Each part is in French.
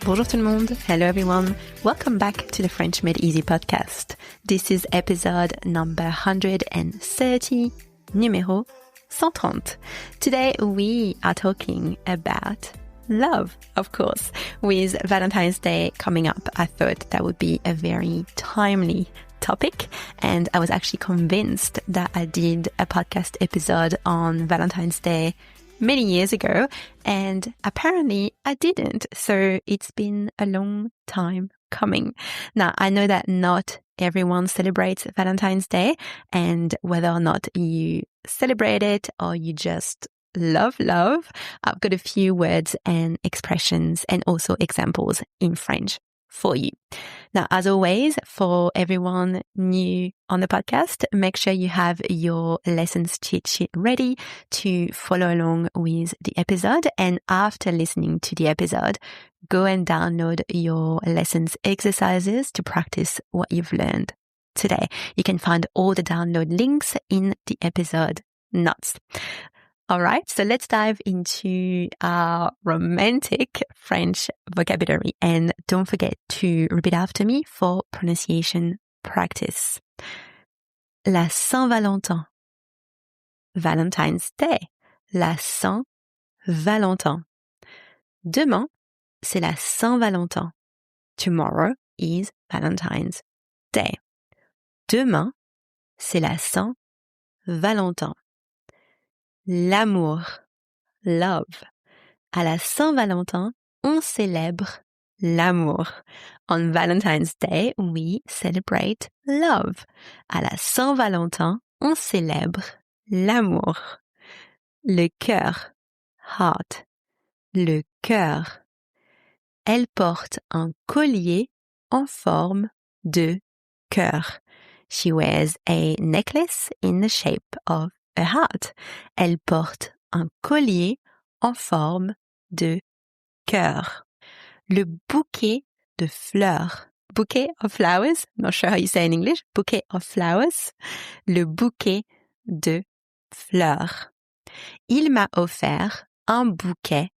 Bonjour tout le monde. Hello everyone. Welcome back to the French Made Easy podcast. This is episode number 130, numéro 130. Today we are talking about love, of course. With Valentine's Day coming up, I thought that would be a very timely topic, and I was actually convinced that I did a podcast episode on Valentine's Day many years ago, and apparently I didn't. So it's been a long time coming. Now, I know that not everyone celebrates Valentine's Day, and whether or not you celebrate it or you just love, I've got a few words and expressions and also examples in French for you. Now, as always, for everyone new on the podcast, make sure you have your lessons cheat sheet ready to follow along with the episode. And after listening to the episode, go and download your lessons exercises to practice what you've learned today. You can find all the download links in the episode notes. All right, so let's dive into our romantic French vocabulary. And don't forget to repeat after me for pronunciation practice. La Saint-Valentin. Valentine's Day. La Saint-Valentin. Demain, c'est la Saint-Valentin. Tomorrow is Valentine's Day. Demain, c'est la Saint-Valentin. L'amour, love. À la Saint-Valentin, on célèbre l'amour. On Valentine's Day, we celebrate love. À la Saint-Valentin, on célèbre l'amour. Le cœur, heart. Le cœur. Elle porte un collier en forme de cœur. She wears a necklace in the shape of a heart. Elle porte un collier en forme de cœur. Le bouquet de fleurs. Bouquet of flowers. Not sure how you say in English. Bouquet of flowers. Le bouquet de fleurs. Il m'a offert un bouquet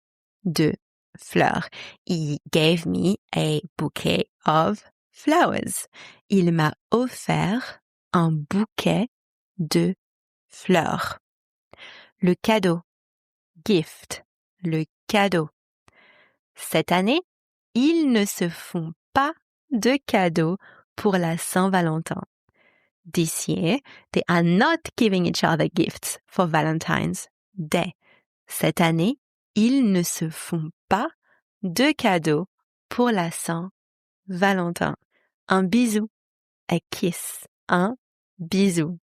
de fleurs. He gave me a bouquet of flowers. Il m'a offert un bouquet de fleurs. Le cadeau. Gift. Le cadeau. Cette année, ils ne se font pas de cadeaux pour la Saint-Valentin. This year, they are not giving each other gifts for Valentine's Day. Cette année, ils ne se font pas de cadeaux pour la Saint-Valentin. Un bisou. A kiss. Un bisou.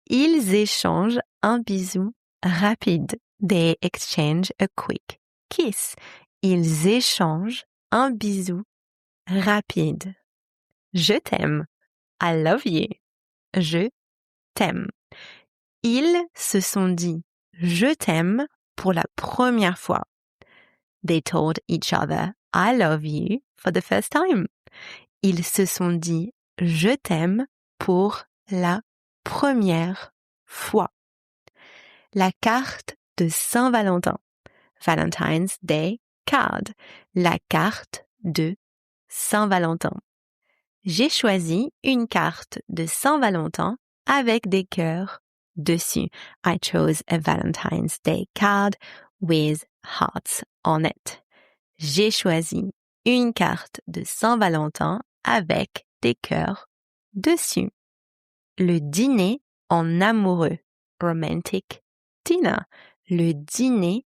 Ils échangent un bisou rapide. They exchange a quick kiss. Ils échangent un bisou rapide. Je t'aime. I love you. Je t'aime. Ils se sont dit je t'aime pour la première fois. They told each other I love you for the first time. Ils se sont dit je t'aime pour la première fois. La carte de Saint-Valentin. Valentine's Day card. La carte de Saint-Valentin. J'ai choisi une carte de Saint-Valentin avec des cœurs dessus. I chose a Valentine's Day card with hearts on it. J'ai choisi une carte de Saint-Valentin avec des cœurs dessus. Le dîner en amoureux. Romantic dinner. Le dîner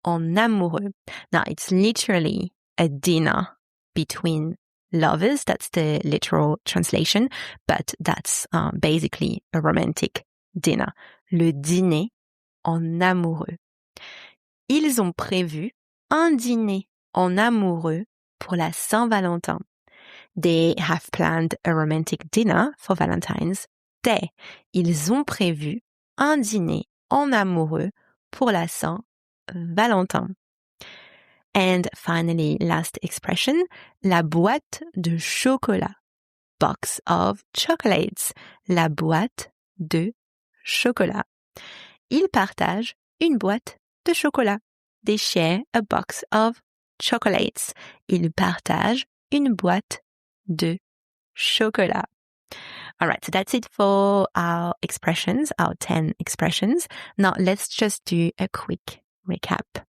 en amoureux. Now, it's literally a dinner between lovers. That's the literal translation, but that's basically a romantic dinner. Le dîner en amoureux. Ils ont prévu un dîner en amoureux pour la Saint-Valentin. They have planned a romantic dinner for Valentine's Day. Ils ont prévu un dîner en amoureux pour la Saint-Valentin. And finally, last expression, la boîte de chocolat. Box of chocolates. La boîte de chocolat. Ils partagent une boîte de chocolat. They share a box of chocolates. Ils partagent une boîte de chocolat. All right, so that's it for our expressions, our 10 expressions. Now let's just do a quick recap.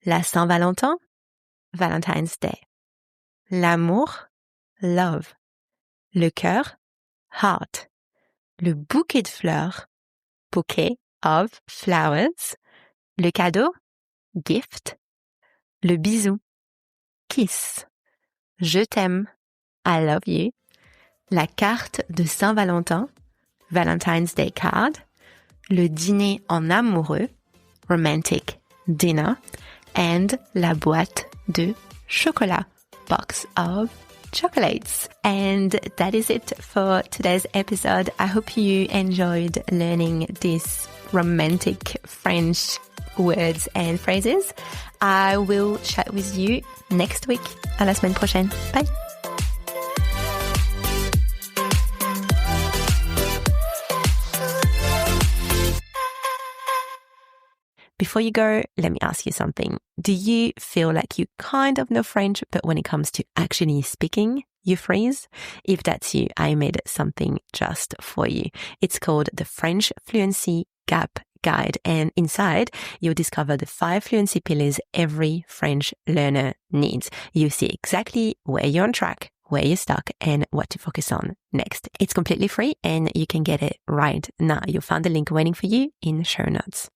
La Saint-Valentin, Valentine's Day. L'amour, love. Le cœur, heart. Le bouquet de fleurs, bouquet of flowers. Le cadeau, gift. Le bisou, kiss. Je t'aime, I love you. La carte de Saint-Valentin, Valentine's Day card. Le dîner en amoureux, romantic dinner. And la boîte de chocolat, box of chocolates. And that is it for today's episode. I hope you enjoyed learning these romantic French words and phrases. I will chat with you next week. À la semaine prochaine. Bye. Before you go, let me ask you something. Do you feel like you kind of know French, but when it comes to actually speaking, you freeze? If that's you, I made something just for you. It's called the French Fluency Gap Guide. And inside, you'll discover the 5 fluency pillars every French learner needs. You see exactly where you're on track, where you're stuck, and what to focus on next. It's completely free and you can get it right now. You'll find the link waiting for you in the show notes.